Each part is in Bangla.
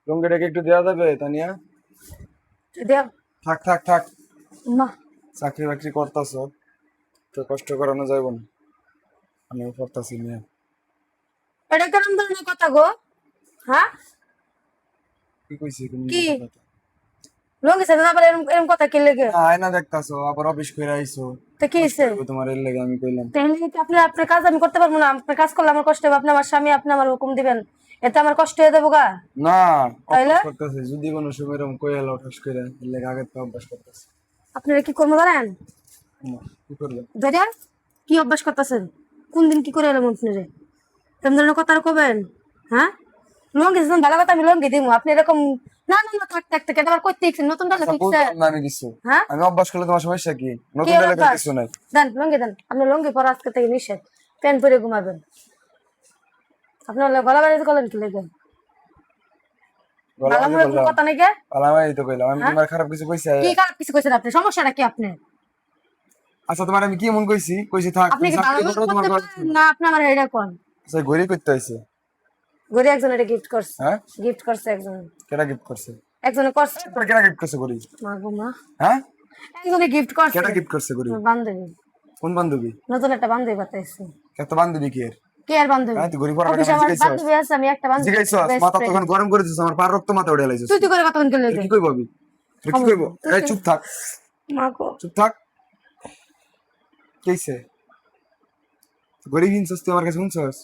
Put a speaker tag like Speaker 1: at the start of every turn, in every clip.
Speaker 1: লুঙ্গিটাকে একটু দেওয়া যাবে তানিয়া?
Speaker 2: দেব
Speaker 1: থাক থাক থাক,
Speaker 2: মা।
Speaker 1: চাকরি বাকরি করতাছ তো কষ্ট করানো যাইব না, আমিও করতাছি নিয়ে।
Speaker 2: এটা কেমন ধরনের কথা গো? হ্যাঁ,
Speaker 1: কি কইছি কোন
Speaker 2: কি
Speaker 1: কথা?
Speaker 2: লঙ্গি সাথে আবার এরকম এরকম কথা কি লেগে?
Speaker 1: আয়না দেখতাছো, আবার অফিস করে আইছো,
Speaker 2: তো কি
Speaker 1: কষ্ট
Speaker 2: হয়েছে?
Speaker 1: হইব তোমার, এর লেগে আমি কইলাম।
Speaker 2: তাহলে কি আপনি আপনার কাজ আমি করতে পারবো না? আপনার কাজ করলে আমার কষ্ট হবে, আপনি আমার স্বামী, আপনি আমার হুকুম দিবেন, এতে আমার কষ্ট হয়ে যাবো গা।
Speaker 1: না,
Speaker 2: তাইলে
Speaker 1: অভ্যাস করতেছে, যদি কোনো সময় এরকম কই এলো ঠাস করে, এর লেগে আগের তো অভ্যাস করতেছে।
Speaker 2: আপনারা কি করবো জানেন?
Speaker 1: কি করবে?
Speaker 2: ধরেন কি অভ্যাস করতেছেন, কোন দিন কি করে এলাম আপনারে তেমন ধরনের কথা আর কবেন? হ্যাঁ, লঙ্গি যখন ভালো কথা আমি লঙ্গি দিব, আপনি এরকম না না না থাক থাক থাক, এটা আবার করতে ইচ্ছে নতুন ডালে
Speaker 1: আচ্ছা
Speaker 2: ফিক্সে।
Speaker 1: বুঝলাম না আমি কিছু,
Speaker 2: হ্যাঁ,
Speaker 1: আমি অভ্যাস করলে তোমার সমস্যা কি?
Speaker 2: কি
Speaker 1: নতুন
Speaker 2: এর
Speaker 1: এলাকার
Speaker 2: অভ্যাস?
Speaker 1: কিছু নাই।
Speaker 2: দেন লঙ্গি দেন, আপনি লঙ্গি পরা আজকে থেকে নিষেধ, প্যান্ট পরে ঘুমাবেন। আপনার গলা বাড়ি করলেন কি লেগে?
Speaker 1: গলা
Speaker 2: ভালো
Speaker 1: বাজি
Speaker 2: মনে কোনো
Speaker 1: করলাম,
Speaker 2: কথা নেই গে?
Speaker 1: পালামাই তো কইলাম, আমি
Speaker 2: হ্যাঁ,
Speaker 1: তোমার খারাপ কিছু কইছি?
Speaker 2: কি খারাপ কিছু কইছেন আপনি? সমস্যাটা কি আপনার?
Speaker 1: আচ্ছা তোমার আমি কি মন কইছি? কইছি থাক
Speaker 2: আপনি
Speaker 1: তুমি
Speaker 2: কি ভালো
Speaker 1: চাকরি
Speaker 2: মনে
Speaker 1: করো, তোমার
Speaker 2: করতে
Speaker 1: ঘর।
Speaker 2: পারেন না? আপনি আমার হেডা কোন
Speaker 1: আচ্ছা ঘড়ি করতে আইছে?
Speaker 2: গড়ি একজন এটা গিফট করছে,
Speaker 1: হ্যাঁ,
Speaker 2: গিফট করছে একজন,
Speaker 1: কেটা গিফট করছে?
Speaker 2: একজনে করছে।
Speaker 1: তোর কেটা গিফট করছে ঘড়ি?
Speaker 2: মা গো মা,
Speaker 1: হ্যাঁ,
Speaker 2: একজনে গিফট করছে।
Speaker 1: কেটা গিফট করছে ঘড়ি?
Speaker 2: আমার বান্ধবী,
Speaker 1: কোন বান্ধবী?
Speaker 2: নতুন একটা বান্ধবী বাতাইছে।
Speaker 1: কত বান্ধবী কি এর?
Speaker 2: কে আর বান্ধবী?
Speaker 1: হ্যাঁ, তুই ঘড়ি পরার আগে
Speaker 2: অফিসে
Speaker 1: আমার
Speaker 2: আমার
Speaker 1: জিজ্ঞাসা,
Speaker 2: বান্ধবী আছে, আমি একটা বান্ধবী,
Speaker 1: জিজ্ঞাসা
Speaker 2: বেস্ট
Speaker 1: মাথা
Speaker 2: ফ্রেন্ড।
Speaker 1: তখন গরম করে দিছিস, আমার পার রক্ত মাথা উঠে লাইছিস।
Speaker 2: তুই তুই করে কথা বলতে লেগে
Speaker 1: কি কইব আমি? কি কইব? এই চুপ থাক,
Speaker 2: মা গো।
Speaker 1: চুপ থাক। কইছে ঘড়ি কিনছস তুই আমার কাছে শুনছস?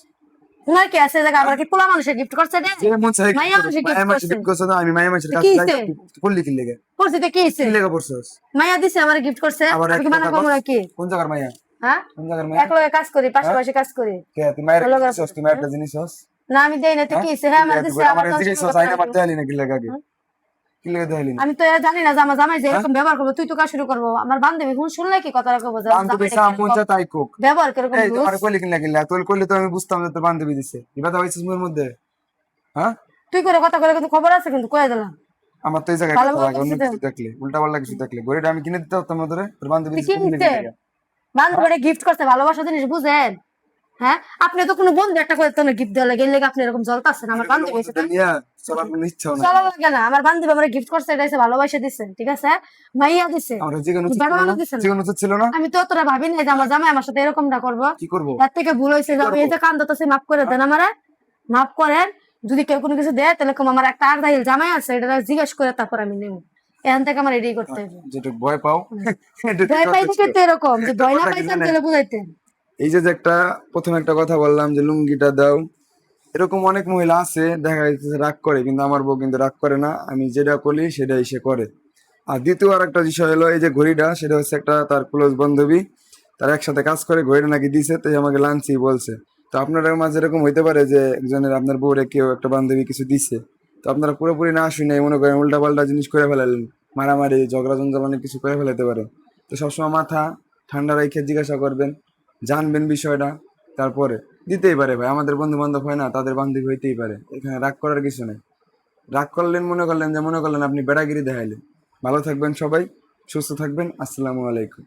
Speaker 2: না কি আছে জায়গা আবার কি পোলা মানুষের গিফট করছে রে?
Speaker 1: যে মন চাই
Speaker 2: মাইয়া মানুষের গিফট
Speaker 1: মায়ের মাসে
Speaker 2: করছে।
Speaker 1: গিফট করছ না, আমি মায়ের মাসের
Speaker 2: তো
Speaker 1: কাছে
Speaker 2: কি
Speaker 1: যাই,
Speaker 2: হইছে?
Speaker 1: করলি কি লেগে?
Speaker 2: করছে তো কি হইছে?
Speaker 1: কি লেগে পড়ছস?
Speaker 2: মাইয়া দিছে আমার গিফট করছে,
Speaker 1: আবার
Speaker 2: আমি
Speaker 1: এক
Speaker 2: কি মানা
Speaker 1: কথা
Speaker 2: করবো
Speaker 1: কস,
Speaker 2: নাকি?
Speaker 1: কোন জায়গার মাইয়া?
Speaker 2: হ্যাঁ,
Speaker 1: কোন জায়গার মাইয়া?
Speaker 2: এক লগে কাজ করি,
Speaker 1: হ্যাঁ,
Speaker 2: পাশাপাশি কাজ করি।
Speaker 1: কে তুই মায়ের
Speaker 2: ওর লগে
Speaker 1: দিছস? তুই মায়ের জিনিস হস?
Speaker 2: না আমি দেই না, তো
Speaker 1: হ্যাঁ,
Speaker 2: কি হইছে? হ্যাঁ আমার দিছে,
Speaker 1: আমার
Speaker 2: আমার তো
Speaker 1: জিজ্ঞেস
Speaker 2: সময়
Speaker 1: হস, আইনা
Speaker 2: কথা
Speaker 1: মারতে আলি না কি লেগে আগে?
Speaker 2: হ্যাঁ?
Speaker 1: কি লেগে দেখাইলি না?
Speaker 2: আমি তো জানি না যে আমার জামাই যে
Speaker 1: হ্যাঁ,
Speaker 2: এরকম ব্যবহার করবো, তুই তো কাজ শুরু করবো। আমার বান্ধবী কোন শুনলে কি কথা রাখবো যে আমার
Speaker 1: বান্ধবী
Speaker 2: জামাইটা
Speaker 1: সাম মন
Speaker 2: কিরকম
Speaker 1: চা তাই কোক।
Speaker 2: ব্যবহার কিরকম
Speaker 1: এই
Speaker 2: রুলস।
Speaker 1: তোমার কইলি কি লাগি না? তোর কইলে তো আমি বুঝতাম যে তোর বান্ধবী দিছে, এবার হইছিস মোর মধ্যে। হ্যাঁ,
Speaker 2: তুই করে কথা করে কিন্তু খবর আছে, কিন্তু কয়ে দিলাম
Speaker 1: আমার তো এই জায়গায়
Speaker 2: ভালো
Speaker 1: কথা
Speaker 2: ভালো
Speaker 1: লাগে, অন্য
Speaker 2: করছি তো।
Speaker 1: কিছু দেখলে, উল্টা পাল্টা কিছু দেখলে ঘড়িটা আমি কিনে দিতে পারতাম না তোরে, তোর বান্ধবী
Speaker 2: তুই
Speaker 1: দিছে
Speaker 2: কি
Speaker 1: তো কিনে
Speaker 2: নিচ্ছে?
Speaker 1: দিতে লাগে। হ্যাঁ,
Speaker 2: বান্ধবীটা গিফট করতে ভালোবাসা জিনিস বুঝেন? হ্যাঁ, আপনি তো কোনো বন্ধু একটা করে তোর গিফট দেওয়া লাগে, এর লেগে আপনি এরকম জ্বলতাছেন। আমার
Speaker 1: এগুলো
Speaker 2: বান্ধবী এসে
Speaker 1: বন্ধুদের নিয়ে চলার কোনো ইচ্ছাও নাই
Speaker 2: চলা
Speaker 1: আমার।
Speaker 2: লাগে না, আমার বান্ধবী আমার গিফট করছে, এটা এসে ভালোবাসা দিছে, ঠিক আছে? মাইয়া দিছে,
Speaker 1: আমার জীবন উচিত ছিল
Speaker 2: বেড়ানো
Speaker 1: না?
Speaker 2: দিছে না।
Speaker 1: জীবন উচিত ছিল না?
Speaker 2: আমি তো অতটা ভাবি না যে আমার জামাই আমার সাথে এরকমটা করবো।
Speaker 1: কি করবো?
Speaker 2: এর থেকে ভুল হয়েছে
Speaker 1: কি
Speaker 2: যে আমি
Speaker 1: করবো?
Speaker 2: এই যে কান্দতেছি, মাফ করে দেন আমারে, মাফ করেন। যদি কেউ কোনো কিছু দেয় তাহলে আমার একটা আর্দাইল জামাই আছে, এটা জিজ্ঞেস করে তারপর আমি নেব। এখান থেকে আমার রেডি করতে হবে।
Speaker 1: যেটুক ভয় পাও এটুকু
Speaker 2: ভয় পাই
Speaker 1: যথেষ্ট।
Speaker 2: থেকে তো এরকম, যে ভয় না
Speaker 1: ব্যাপারটা কি
Speaker 2: পাইতেন
Speaker 1: জানেন?
Speaker 2: তাহলে বুঝাইতেন।
Speaker 1: এই যে যে একটা প্রথমে একটা কথা বললাম যে লুঙ্গিটা দাও, এরকম অনেক মহিলা আছে দেখা যাচ্ছে রাগ করে, কিন্তু আমার বউ কিন্তু রাগ করে না, আমি যেটা বলি সেটাই সে করে। আর দ্বিতীয় আর একটা বিষয় হলো এই যে ঘড়িটা, সেটা হচ্ছে একটা তার ক্লোজ বান্ধবী, তারা একসাথে কাজ করে, ঘড়িটা নাকি দিছে, তাই আমাকে লাঞ্চি বলছে। তো আপনাদের মাঝে এরকম হইতে পারে যে একজনের আপনার বউরে কেউ একটা বান্ধবী কিছু দিছে, তো আপনারা পুরোপুরি না শুনে মনে করেন উল্টা পাল্টা জিনিস করে ফেলালেন, মারামারি ঝগড়া জঞ্জাল অনেক কিছু করে ফেলাতে পারে। তো সবসময় মাথা ঠান্ডা রেখে জিজ্ঞাসা করবেন, জানবেন বিষয়টা, তারপরে দিতেই পারে। ভাই আমাদের বন্ধু বান্ধব হয় না, তাদের বান্ধবী হইতেই পারে, এখানে রাগ করার কিছু নেই। রাগ করলেন মনে করলেন যে মনে করলেন আপনি বেড়াগিরি দেখাইলেন। ভালো থাকবেন সবাই, সুস্থ থাকবেন, আসসালামু আলাইকুম।